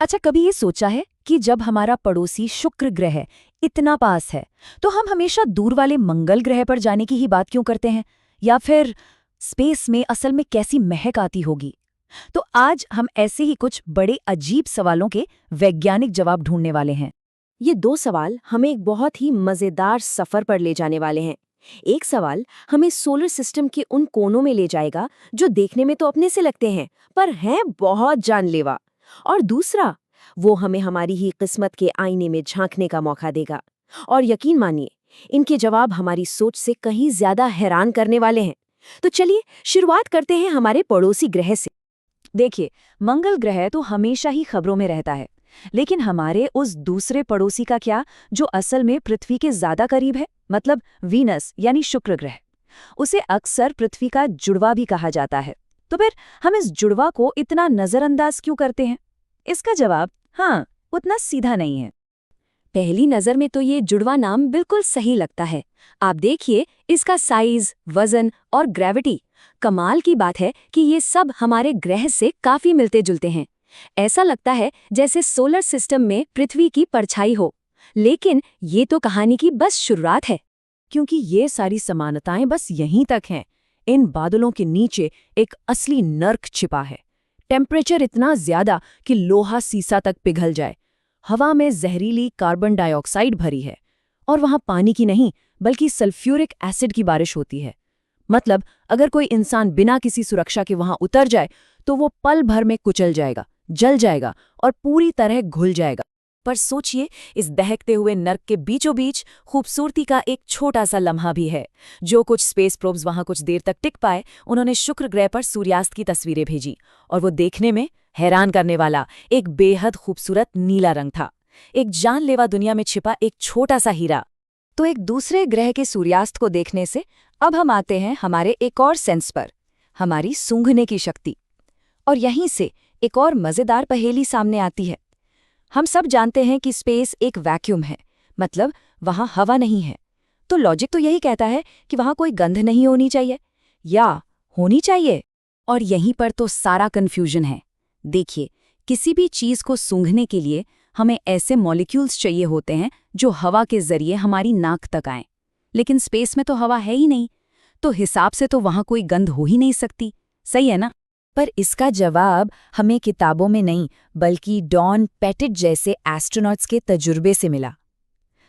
अच्छा, कभी ये सोचा है कि जब हमारा पड़ोसी शुक्र ग्रह इतना पास है तो हम हमेशा दूर वाले मंगल ग्रह पर जाने की ही बात क्यों करते हैं? या फिर स्पेस में असल में कैसी महक आती होगी? तो आज हम ऐसे ही कुछ बड़े अजीब सवालों के वैज्ञानिक जवाब ढूंढने वाले हैं। ये दो सवाल हमें एक बहुत ही मजेदार सफर पर ले जाने वाले हैं। एक सवाल हमें सोलर सिस्टम के उन कोनों में ले जाएगा जो देखने में तो अपने से लगते हैं पर हैं बहुत जानलेवा। और दूसरा, वो हमें हमारी ही किस्मत के आईने में झांकने का मौका देगा। और यकीन मानिए, इनके जवाब हमारी सोच से कहीं ज्यादा हैरान करने वाले हैं। तो चलिए शुरुआत करते हैं हमारे पड़ोसी ग्रह से। देखिए, मंगल ग्रह तो हमेशा ही खबरों में रहता है, लेकिन हमारे उस दूसरे पड़ोसी का क्या, जो असल में पृथ्वी के ज्यादा करीब है, मतलब वीनस यानी शुक्र ग्रह। उसे अक्सर पृथ्वी का जुड़वा भी कहा जाता है। तो फिर हम इस जुड़वा को इतना नजरअंदाज क्यों करते हैं? इसका जवाब हाँ, उतना सीधा नहीं है। पहली नजर में तो ये जुड़वा नाम बिल्कुल सही लगता है। आप देखिए इसका साइज, वजन और ग्रेविटी। कमाल की बात है कि ये सब हमारे ग्रह से काफी मिलते जुलते हैं। ऐसा लगता है जैसे सोलर सिस्टम में पृथ्वी की परछाई हो। लेकिन ये तो कहानी की बस शुरुआत है। क्योंकि ये सारी समानताएं बस यहीं तक हैं। इन बादलों के नीचे एक असली नर्क छिपा है। टेम्परेचर इतना ज्यादा कि लोहा सीसा तक पिघल जाए। हवा में जहरीली कार्बन डाइऑक्साइड भरी है। और वहां पानी की नहीं, बल्कि सल्फ्यूरिक एसिड की बारिश होती है। मतलब अगर कोई इंसान बिना किसी सुरक्षा के वहां उतर जाए तो वो पल भर में कुचल जाएगा, जल जाएगा और पूरी तरह घुल जाएगा। पर सोचिए, इस दहकते हुए नर्क के बीचों बीच खूबसूरती का एक छोटा सा लम्हा भी है। जो कुछ स्पेस प्रोब्स वहां कुछ देर तक टिक पाए, उन्होंने शुक्र ग्रह पर सूर्यास्त की तस्वीरें भेजी, और वो देखने में हैरान करने वाला एक बेहद खूबसूरत नीला रंग था। एक जानलेवा दुनिया में छिपा एक छोटा सा हीरा। तो एक दूसरे ग्रह के सूर्यास्त को देखने से अब हम आते हैं हमारे एक और सेंस पर, हमारी सूंघने की शक्ति। और यहीं से एक और मजेदार पहेली सामने आती है। हम सब जानते हैं कि स्पेस एक वैक्यूम है, मतलब वहां हवा नहीं है। तो लॉजिक तो यही कहता है कि वहां कोई गंध नहीं होनी चाहिए, या होनी चाहिए। और यहीं पर तो सारा कन्फ्यूजन है। देखिए, किसी भी चीज को सूंघने के लिए हमें ऐसे मॉलिक्यूल्स चाहिए होते हैं जो हवा के जरिए हमारी नाक तक आएं। लेकिन स्पेस में तो हवा है ही नहीं, तो हिसाब से तो वहां कोई गंध हो ही नहीं सकती। सही है ना? पर इसका जवाब हमें किताबों में नहीं, बल्कि डॉन पेटिट जैसे एस्ट्रोनॉट्स के तजुर्बे से मिला।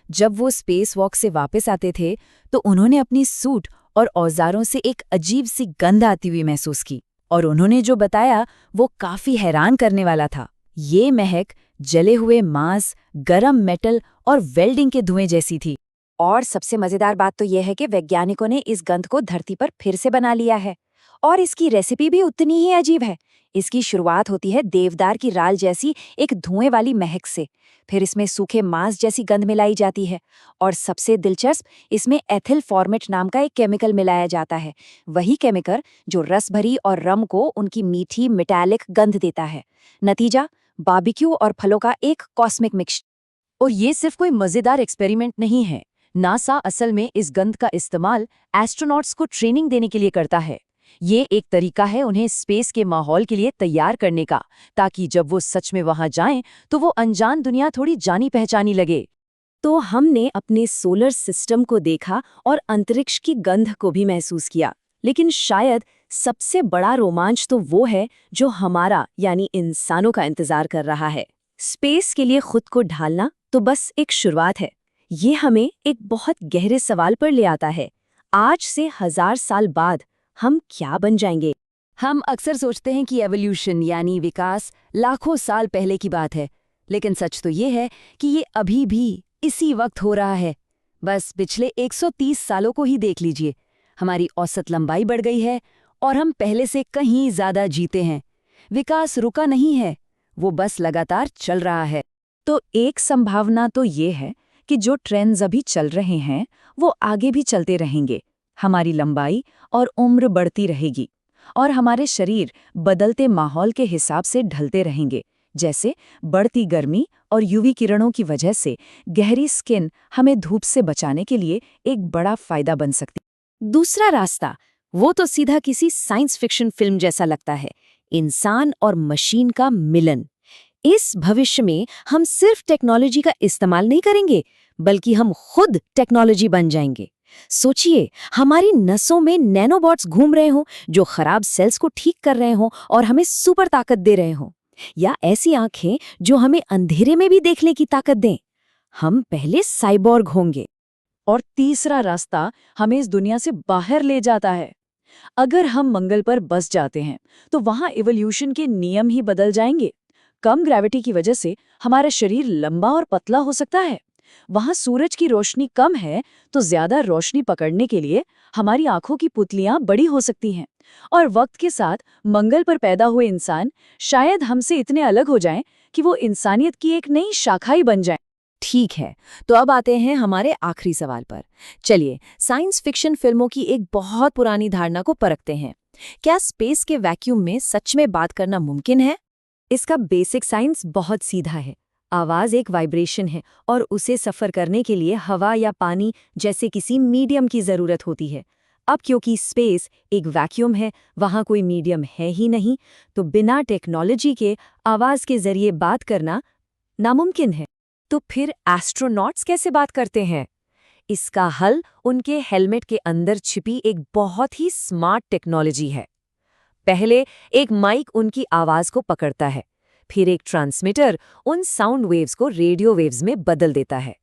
जब वो स्पेस वॉक से वापस आते थे तो उन्होंने अपनी सूट और औजारों से एक अजीब सी गंध आती हुई महसूस की, और उन्होंने जो बताया वो काफी हैरान करने वाला था। ये महक जले हुए मांस, गरम मेटल और वेल्डिंग के धुएं जैसी थी। और सबसे मजेदार बात तो यह है कि वैज्ञानिकों ने इस गंध को धरती पर फिर से बना लिया है। और इसकी रेसिपी भी उतनी ही अजीब है। इसकी शुरुआत होती है देवदार की राल जैसी एक धुएं वाली महक से। फिर इसमें सूखे मांस जैसी गंध मिलाई जाती है। और सबसे दिलचस्प, इसमें एथिल फॉर्मेट नाम का एक केमिकल मिलाया जाता है। वही केमिकल जो रस भरी और रम को उनकी मीठी मेटालिक गंध देता है। नतीजा, बारबेक्यू और फलों का एक कॉस्मिक मिक्स। और ये सिर्फ कोई मजेदार एक्सपेरिमेंट नहीं है। नासा असल में इस गंध का इस्तेमाल एस्ट्रोनॉट्स को ट्रेनिंग देने के लिए करता है। ये एक तरीका है उन्हें स्पेस के माहौल के लिए तैयार करने का, ताकि जब वो सच में वहां जाएं तो वो अनजान दुनिया थोड़ी जानी पहचानी लगे। तो हमने अपने सोलर सिस्टम को देखा और अंतरिक्ष की गंध को भी महसूस किया। लेकिन शायद सबसे बड़ा रोमांच तो वो है जो हमारा यानी इंसानों का इंतजार कर रहा है। स्पेस के लिए खुद को ढालना तो बस एक शुरुआत है। ये हमें एक बहुत गहरे सवाल पर ले आता है। आज से 1000 साल बाद हम क्या बन जाएंगे? हम अक्सर सोचते हैं कि एवोल्यूशन यानी विकास लाखों साल पहले की बात है, लेकिन सच तो ये है कि ये अभी भी इसी वक्त हो रहा है। बस पिछले 130 सालों को ही देख लीजिए। हमारी औसत लंबाई बढ़ गई है और हम पहले से कहीं ज्यादा जीते हैं। विकास रुका नहीं है, वो बस लगातार चल रहा है। तो एक संभावना तो ये है कि जो ट्रेंड्स अभी चल रहे हैं वो आगे भी चलते रहेंगे। हमारी लंबाई और उम्र बढ़ती रहेगी, और हमारे शरीर बदलते माहौल के हिसाब से ढलते रहेंगे। जैसे बढ़ती गर्मी और यूवी किरणों की वजह से गहरी स्किन हमें धूप से बचाने के लिए एक बड़ा फायदा बन सकती। दूसरा रास्ता, वो तो सीधा किसी साइंस फिक्शन फिल्म जैसा लगता है। इंसान और मशीन का मिलन। इस भविष्य में हम सिर्फ टेक्नोलॉजी का इस्तेमाल नहीं करेंगे, बल्कि हम खुद टेक्नोलॉजी बन जाएंगे। सोचिए, हमारी नसों में नैनोबॉट्स घूम रहे हों जो खराब सेल्स को ठीक कर रहे हों और हमें सुपर ताकत दे रहे हों, या ऐसी आंखें जो हमें अंधेरे में भी देखने की ताकत दें। हम पहले साइबॉर्ग होंगे। और तीसरा रास्ता हमें इस दुनिया से बाहर ले जाता है। अगर हम मंगल पर बस जाते हैं तो वहां इवोल्यूशन के नियम ही बदल जाएंगे। कम ग्रेविटी की वजह से हमारा शरीर लंबा और पतला हो सकता है। वहां सूरज की रोशनी कम है तो ज्यादा रोशनी पकड़ने के लिए हमारी आंखों की पुतलियां बड़ी हो सकती हैं। और वक्त के साथ मंगल पर पैदा हुए इंसान शायद हमसे इतने अलग हो जाएं कि वो इंसानियत की एक नई शाखा ही बन जाएं। ठीक है, तो अब आते हैं हमारे आखिरी सवाल पर। चलिए, साइंस फिक्शन फिल्मों की एक बहुत पुरानी धारणा को परखते हैं। क्या स्पेस के वैक्यूम में सच में बात करना मुमकिन है? इसका बेसिक साइंस बहुत सीधा है। आवाज एक वाइब्रेशन है और उसे सफर करने के लिए हवा या पानी जैसे किसी मीडियम की जरूरत होती है। अब क्योंकि स्पेस एक वैक्यूम है, वहां कोई मीडियम है ही नहीं, तो बिना टेक्नोलॉजी के आवाज के जरिए बात करना नामुमकिन है। तो फिर एस्ट्रोनॉट्स कैसे बात करते हैं? इसका हल उनके हेलमेट के अंदर छिपी एक बहुत ही स्मार्ट टेक्नोलॉजी है। पहले एक माइक उनकी आवाज को पकड़ता है, फिर एक ट्रांसमीटर उन साउंड वेव्स को रेडियो वेव्स में बदल देता है।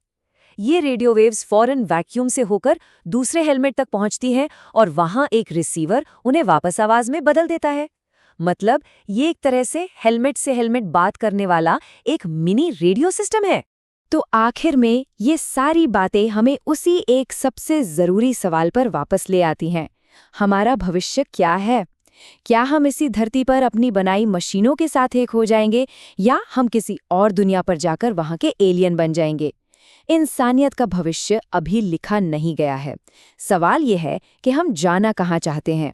ये रेडियो वेव्स फौरन वैक्यूम से होकर दूसरे हेलमेट तक पहुंचती हैं और वहां एक रिसीवर उन्हें वापस आवाज में बदल देता है। मतलब ये एक तरह से हेलमेट बात करने वाला एक मिनी रेडियो सिस्टम है। तो आखिर में ये सारी बातें हमें उसी एक सबसे जरूरी सवाल पर वापस ले आती हैं। हमारा भविष्य क्या है? क्या हम इसी धरती पर अपनी बनाई मशीनों के साथ एक हो जाएंगे, या हम किसी और दुनिया पर जाकर वहां के एलियन बन जाएंगे? इंसानियत का भविष्य अभी लिखा नहीं गया है। सवाल यह है कि हम जाना कहाँ चाहते हैं।